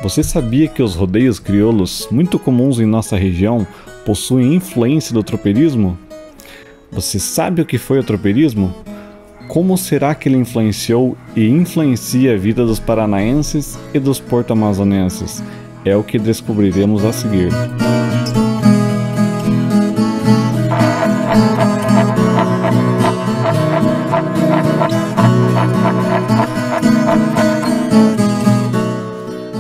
Você sabia que os rodeios crioulos, muito comuns em nossa região, possuem influência do tropeirismo? Você sabe o que foi o tropeirismo? Como será que ele influenciou e influencia a vida dos paranaenses e dos porto-amazonenses? É o que descobriremos a seguir.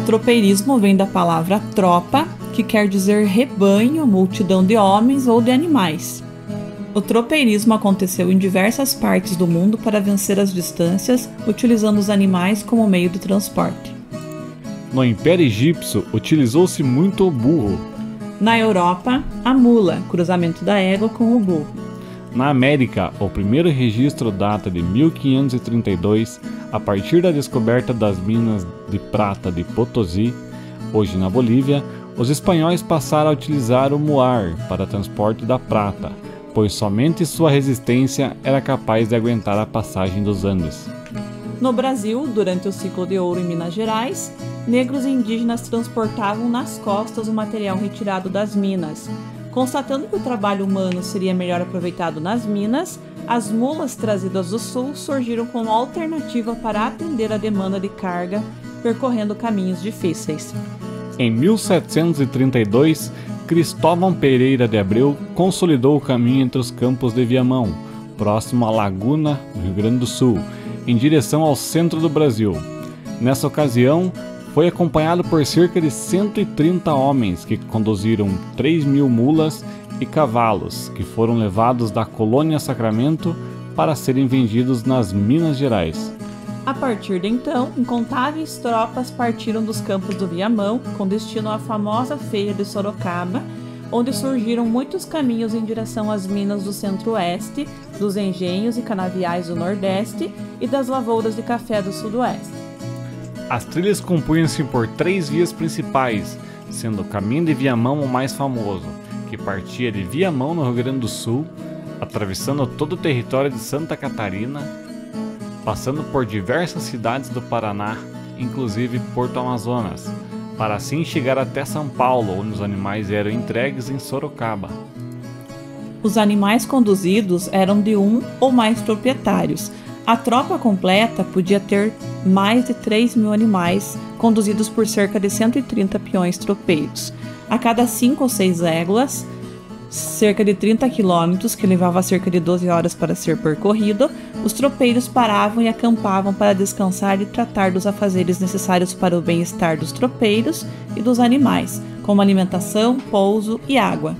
Tropeirismo vem da palavra tropa, que quer dizer rebanho, multidão de homens ou de animais. O tropeirismo aconteceu em diversas partes do mundo para vencer as distâncias, utilizando os animais como meio de transporte. No Império Egípcio, utilizou-se muito o burro. Na Europa, a mula, cruzamento da égua com o burro. Na América, o primeiro registro data de 1532, a partir da descoberta das minas de prata de Potosí, hoje na Bolívia, os espanhóis passaram a utilizar o muar para transporte da prata, pois somente sua resistência era capaz de aguentar a passagem dos Andes. No Brasil, durante o ciclo de ouro em Minas Gerais, negros e indígenas transportavam nas costas o material retirado das minas. Constatando que o trabalho humano seria melhor aproveitado nas minas, as mulas trazidas do sul surgiram como alternativa para atender a demanda de carga, percorrendo caminhos difíceis. Em 1732, Cristóvão Pereira de Abreu consolidou o caminho entre os campos de Viamão, próximo à Laguna, no Rio Grande do Sul, em direção ao centro do Brasil. Nessa ocasião, foi acompanhado por cerca de 130 homens que conduziram 3.000 mulas e cavalos, que foram levados da colônia Sacramento para serem vendidos nas Minas Gerais. A partir de então, incontáveis tropas partiram dos campos do Viamão com destino à famosa Feira de Sorocaba, onde surgiram muitos caminhos em direção às minas do Centro-Oeste, dos engenhos e canaviais do Nordeste e das lavouras de café do Sudoeste. As trilhas compunham-se por 3 vias principais, sendo o Caminho de Viamão o mais famoso, que partia de Viamão, no Rio Grande do Sul, atravessando todo o território de Santa Catarina, passando por diversas cidades do Paraná, inclusive Porto Amazonas, para assim chegar até São Paulo, onde os animais eram entregues em Sorocaba. Os animais conduzidos eram de um ou mais proprietários. A tropa completa podia ter mais de 3.000 animais, conduzidos por cerca de 130 peões tropeiros. A cada 5 ou 6 léguas, cerca de 30 quilômetros, que levava cerca de 12 horas para ser percorrido, os tropeiros paravam e acampavam para descansar e tratar dos afazeres necessários para o bem-estar dos tropeiros e dos animais, como alimentação, pouso e água.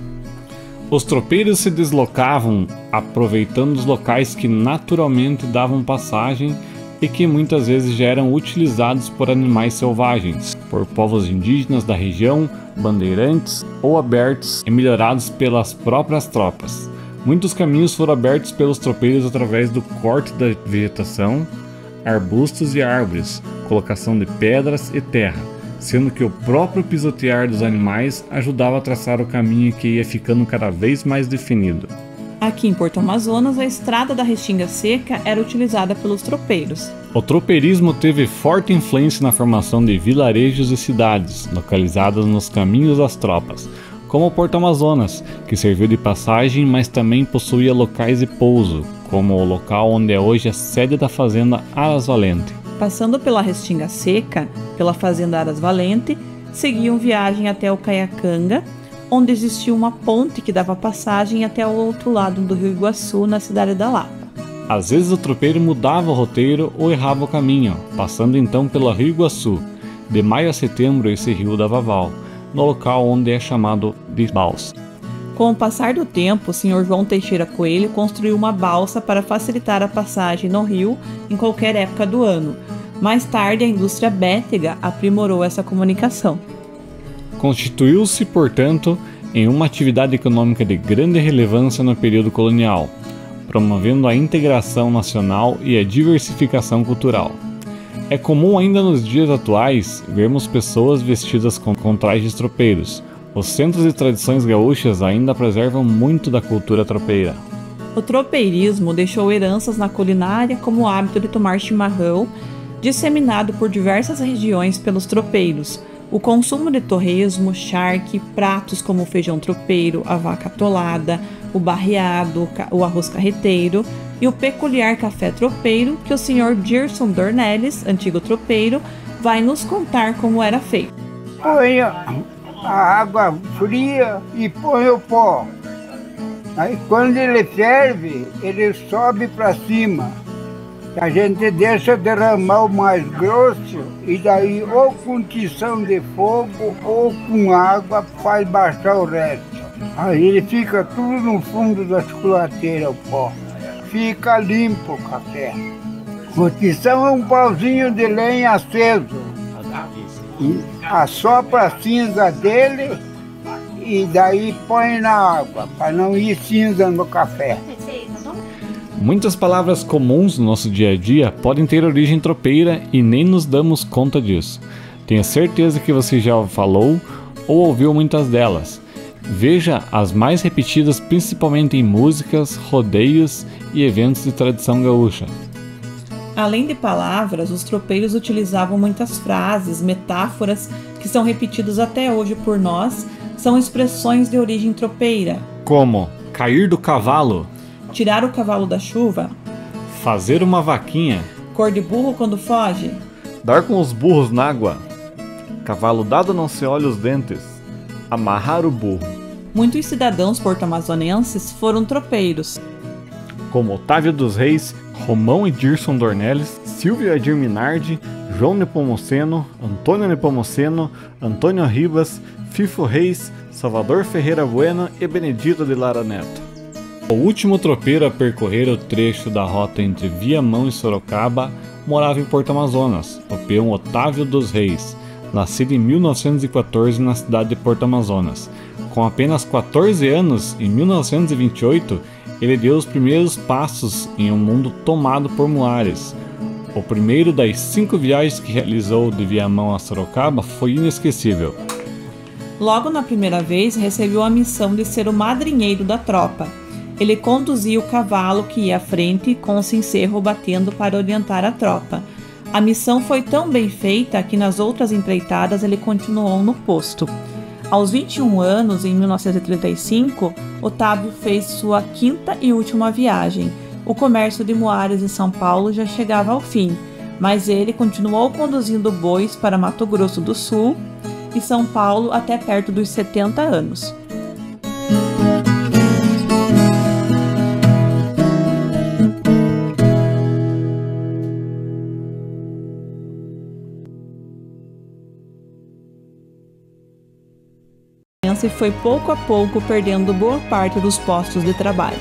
Os tropeiros se deslocavam aproveitando os locais que naturalmente davam passagem e que muitas vezes já eram utilizados por animais selvagens, por povos indígenas da região, bandeirantes ou abertos e melhorados pelas próprias tropas. Muitos caminhos foram abertos pelos tropeiros através do corte da vegetação, arbustos e árvores, colocação de pedras e terra, sendo que o próprio pisotear dos animais ajudava a traçar o caminho que ia ficando cada vez mais definido. Aqui em Porto Amazonas, a estrada da Restinga Seca era utilizada pelos tropeiros. O tropeirismo teve forte influência na formação de vilarejos e cidades, localizadas nos caminhos das tropas, como o Porto Amazonas, que serviu de passagem, mas também possuía locais de pouso, como o local onde é hoje a sede da fazenda Aras Valente. Passando pela Restinga Seca, pela fazenda Aras Valente, seguiam viagem até o Caiacanga, onde existia uma ponte que dava passagem até o outro lado do Rio Iguaçu, na cidade da Lapa. Às vezes o tropeiro mudava o roteiro ou errava o caminho, passando então pelo Rio Iguaçu. De maio a setembro esse rio dava val, no local onde é chamado de balsa. Com o passar do tempo, o Sr. João Teixeira Coelho construiu uma balsa para facilitar a passagem no rio em qualquer época do ano. Mais tarde, a indústria bétega aprimorou essa comunicação. Constituiu-se, portanto, em uma atividade econômica de grande relevância no período colonial, promovendo a integração nacional e a diversificação cultural. É comum ainda nos dias atuais vermos pessoas vestidas com trajes tropeiros. Os centros e tradições gaúchas ainda preservam muito da cultura tropeira. O tropeirismo deixou heranças na culinária, como o hábito de tomar chimarrão, disseminado por diversas regiões pelos tropeiros. O consumo de torresmo, charque, pratos como o feijão tropeiro, a vaca atolada, o barreado, o arroz carreteiro e o peculiar café tropeiro que o Sr. Dirson Dornelles, antigo tropeiro, vai nos contar como era feito. Põe a água fria e põe o pó. Aí quando ele ferve, ele sobe para cima. A gente deixa derramar o mais grosso e daí ou com tição de fogo ou com água faz baixar o resto. Aí ele fica tudo no fundo da chocolateira, o pó. Fica limpo o café. O tição é um pauzinho de lenha aceso. E assopra a cinza dele e daí põe na água, para não ir cinza no café. Muitas palavras comuns no nosso dia a dia podem ter origem tropeira e nem nos damos conta disso. Tenho certeza que você já falou ou ouviu muitas delas. Veja as mais repetidas principalmente em músicas, rodeios e eventos de tradição gaúcha. Além de palavras, os tropeiros utilizavam muitas frases, metáforas que são repetidas até hoje por nós, são expressões de origem tropeira. Como cair do cavalo, Tirar o cavalo da chuva, fazer uma vaquinha, cor de burro quando foge, dar com os burros na água, cavalo dado não se olha os dentes, amarrar o burro. Muitos cidadãos porto-amazonenses foram tropeiros, Como Otávio dos Reis, Romão e Dirson Dornelles, Silvio Edir Minardi, João Nepomuceno, Antônio Nepomuceno, Antônio Ribas, Fifo Reis, Salvador Ferreira Bueno e Benedito de Lara Neto. O último tropeiro a percorrer o trecho da rota entre Viamão e Sorocaba morava em Porto Amazonas, o peão Otávio dos Reis, nascido em 1914 na cidade de Porto Amazonas. Com apenas 14 anos, em 1928, ele deu os primeiros passos em um mundo tomado por muares. O primeiro das 5 viagens que realizou de Viamão a Sorocaba foi inesquecível. Logo na primeira vez, recebeu a missão de ser o madrinheiro da tropa. Ele conduzia o cavalo que ia à frente com o cencerro batendo para orientar a tropa. A missão foi tão bem feita que nas outras empreitadas ele continuou no posto. Aos 21 anos, em 1935, Otávio fez sua 5ª e última viagem. O comércio de muares em São Paulo já chegava ao fim, mas ele continuou conduzindo bois para Mato Grosso do Sul e São Paulo até perto dos 70 anos. E foi pouco a pouco perdendo boa parte dos postos de trabalho.